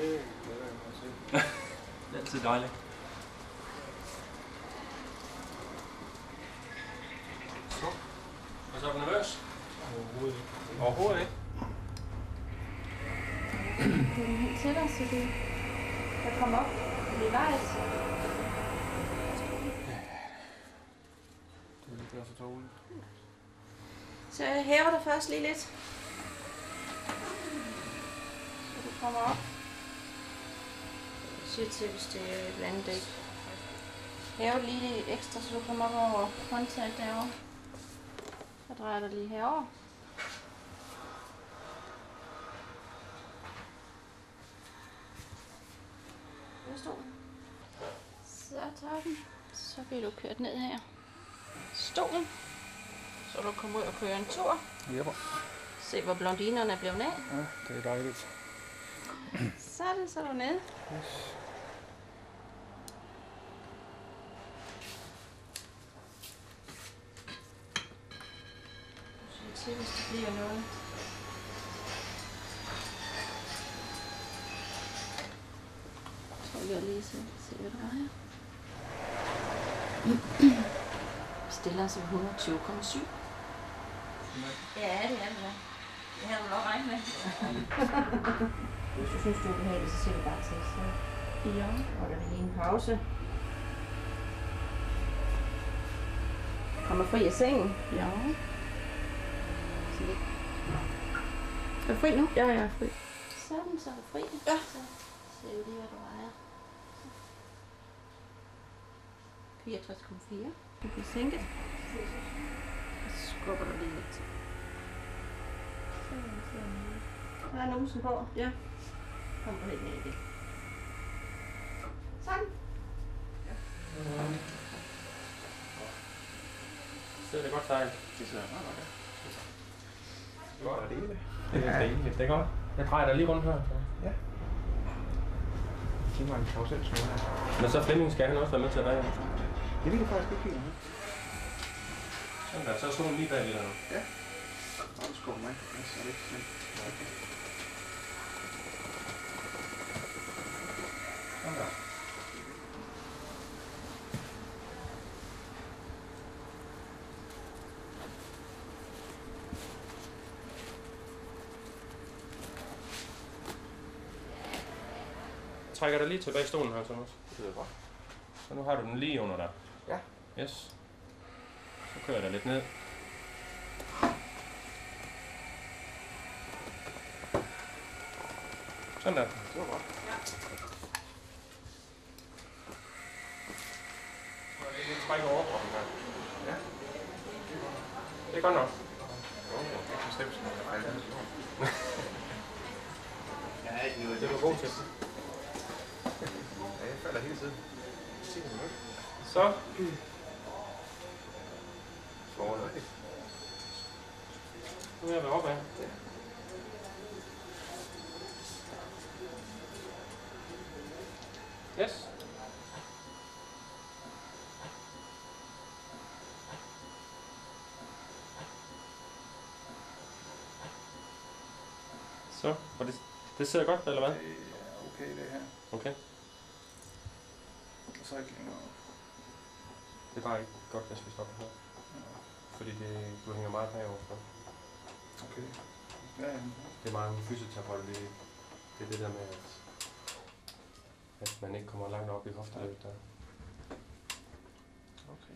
det glæder jeg mig til. Det er altid dejligt. Så. Er du nervøs? Overhovedet ikke. Overhovedet ikke. Du er helt tættere, så du kan komme op i vejs. Det vil ikke være så dårligt. Så jeg hæver dig først lige lidt. Så du kommer op. Jeg siger til, hvis det er et eller andet dæk. Hæver lige lidt ekstra, så du kommer op over håndtaget derovre. Så drejer dig lige herover. Stolen. Så tager den. Så bliver du kørt ned her. Stolen. Så du kommer ud og kører en tur. Jepper. Se hvor blondinerne er blevet af. Ja, det er dejligt. Så er det, så er du nede. Yes. Så til, hvis det bliver noget. Så vil jeg lige se hvad der er her. Stiller sig 120,7. Ja, det er det da. Det har du nok regnet med. Hvis du synes, du er behageligt, så siger du bare til. Så ja. Holder vi lige en pause. Kommer fri af sengen? Ja. Er du fri nu? Ja, jeg er fri. Sådan, så er du fri. Ja. Så ser vi lige, hvad du vejer. 64,4. Du kan sænke det. Og så skubber du lige lidt. Der er numsen på. Ja. Kom du helt ned i det. Sådan. Ja. Sidder det godt sejl? Det sidder meget godt. Godt. Det er dejligt. Det er godt. Jeg drejer dig lige rundt her. Ja. Giv mig en karusel, som her. Men så Flemming skal han også være med til at dreje. Det vil jeg faktisk ikke helt. Sådan der, så er stolen lige bagved dig nu. Ja. Og du skubber mig. Ja, så er det ikke slemt. Okay. Sådan der. Trækker dig lige tilbage i stolen her, Thomas. Det er godt. Så nu har du den lige under dig. Ja. Yes. Så kører jeg dig lidt ned. Sådan der. Det var godt. Ja. Så er det lidt træk over her. Ja. Det er godt nok. Jo, det er bestemt sådan, at jeg falder. Jeg er ikke noget. Det er du god til. Ja, jeg falder hele tiden. 10 minutter. Så. Forholdet. Nu er jeg ved opad. Yes. Så, og det sidder godt, eller hvad? Det er okay, det her. Okay. Og så ikke længere. Det er bare ikke godt, hvis vi stopper her. Ja. Fordi du hænger meget bagover. Så. Okay. Ja, Det er meget en fysioterapeut, det er det der med, at man ikke kommer langt op i hofteløbet der. okay.